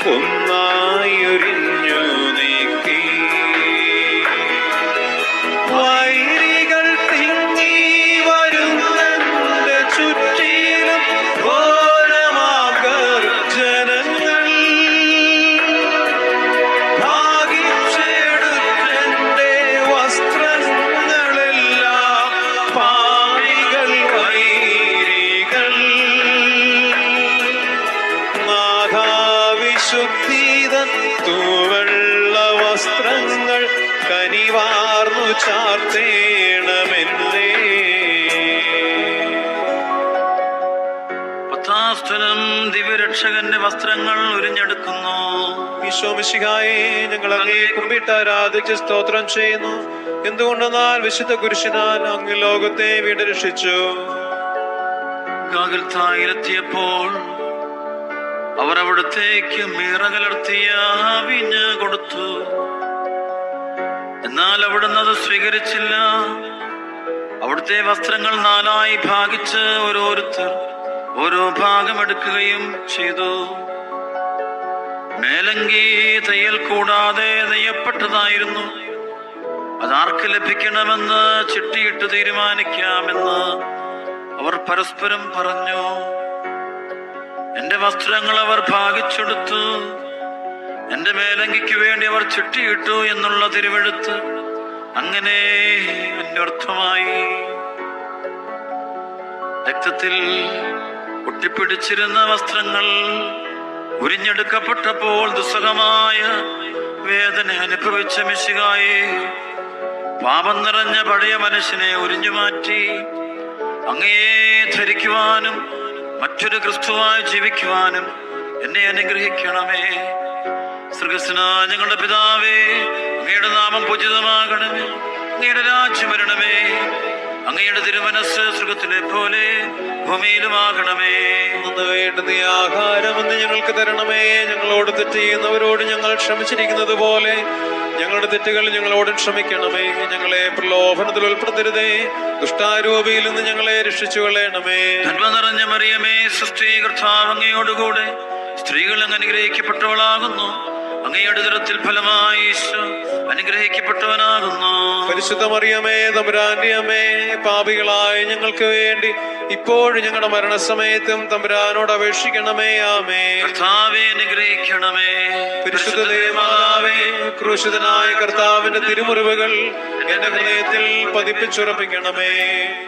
ഒന്നായൊരിഞ്ഞു നീക്കി. വൈരികൾ തിങ്ങി വരുന്നെന്റെ ചുറ്റിലും ഘോരമാർഗർജനങ്ങൾ. ഭാഗിച്ചെടുത്തെന്റെ വസ്ത്രങ്ങളെല്ലാം പാപികൾ വൈരികൾ. നാഥാവിശുദ്ധീതൻ തൂവെള്ള വസ്ത്രങ്ങൾ കനിവാർന്നു ചാർത്തേണമെന്നേ. പത്താസ്ഥലം ദിവ്യരക്ഷകന്റെ വസ്ത്രങ്ങൾ ഉരിഞ്ഞെടുക്കുന്നു. ഈശോ മിശിഹായെ, ഞങ്ങൾ അങ്ങേ കുമ്പിട്ട് ആരാധിച്ച് സ്തോത്രം ചെയ്യുന്നു. എന്തുകൊണ്ടെന്നാൽ വിശുദ്ധ കുരിശിനാൽ അങ്ങ് ലോകത്തെ വീണ്ടും രക്ഷിച്ചു. ഗാഗുൽത്തായിലെത്തിയപ്പോൾ അവർ അവിടത്തേക്ക് മീറ കലർത്തിയ വീഞ്ഞ് കൊടുത്തു. എന്നാൽ അവിടുന്ന് അത് സ്വീകരിച്ചില്ല. അവിടുത്തെ വസ്ത്രങ്ങൾ നാലായി ഭാഗിച്ച് ഓരോരുത്തർ ഓരോ ഭാഗമെടുക്കുകയും ചെയ്തു. മേലങ്കി തയ്യൽ കൂടാതെ നെയ്യപ്പെട്ടതായിരുന്നു. അതാർക്ക് ലഭിക്കണമെന്ന് ചിട്ടിയിട്ട് തീരുമാനിക്കാമെന്ന് അവർ പരസ്പരം പറഞ്ഞു. എന്റെ വസ്ത്രങ്ങൾ അവർ ഭാഗിച്ചെടുത്തു. എന്റെ മേലങ്കിക്ക് വേണ്ടി അവർ ചിട്ടിയിട്ടു എന്നുള്ള തിരുവെഴുത്ത് അങ്ങനെ അന്വർത്ഥമായി. രക്തത്തിൽ ഒട്ടിപ്പിടിച്ചിരുന്ന വസ്ത്രങ്ങൾ ഉരിഞ്ഞെടുക്കപ്പെട്ടപ്പോൾ ദുസ്സഹമായ വേദന അനുഭവിച്ച മിശിഹായെ, പാപം നിറഞ്ഞ പഴയ മനുഷ്യനെ ഉരിഞ്ഞുമാറ്റി അങ്ങയെ ധരിക്കുവാനും മറ്റൊരു ക്രിസ്തുവായി ജീവിക്കുവാനും എന്നെ അനുഗ്രഹിക്കണമേ. സ്വർഗ്ഗസ്ഥനായ ഞങ്ങളുടെ പിതാവേ, അങ്ങയുടെ നാമം പൂജിതമാകണമേ. അങ്ങയുടെ രാജ്യം വരണമേ. അങ്ങയുടെ തിരുമനസ്സ് സ്വർഗ്ഗത്തിലെ പോലെ ഭൂമിയിലുമാകണമേ. അന്ന് വേണ്ടുന്ന ആഹാരം ഇന്ന് ഞങ്ങൾക്ക് തരണമേ. ഞങ്ങളോട് തെറ്റ് ചെയ്യുന്നവരോട് ഞങ്ങൾ ക്ഷമിച്ചിരിക്കുന്നത് പോലെ ഞങ്ങളുടെ തെറ്റുകൾ ഞങ്ങളോട് ക്ഷമിക്കണമേ. ഞങ്ങളെ പ്രലോഭനത്തിൽ ഉൾപ്പെടുത്തരുതേ. ദുഷ്ടാരൂപിയിൽ നിന്ന് ഞങ്ങളെ രക്ഷിച്ചു കൊള്ളണമേ. നന്മ നിറഞ്ഞ മറിയമേ, സ്വസ്തി, കർത്താവ് അങ്ങയോടുകൂടെ സ്ത്രീകൾ അങ്ങ് അനുഗ്രഹിക്കപ്പെട്ടവളാകുന്നു. അങ്ങയുടെ ഉദരത്തിൽ ഫലമായി ഈശോ അനുഗ്രഹിക്കപ്പെട്ടവനാകുന്നു. പരിശുദ്ധ മറിയമേ, തമ്പുരാന്റെ അമ്മേ, പാപികളായ ഞങ്ങൾക്ക് വേണ്ടി ഇപ്പോഴും ഞങ്ങളുടെ മരണസമയത്തും തമ്പുരാനോട് അപേക്ഷിക്കണമേ. ആമേ. കർത്താവേ, അനുഗ്രഹിക്കണമേ. പരിശുദ്ധ ദേവമാതാവേ, ക്രൂശിതനായ കർത്താവിന്റെ തിരുമുറിവുകൾ എന്റെ ഹൃദയത്തിൽ പതിപ്പിച്ചുറപ്പിക്കണമേ.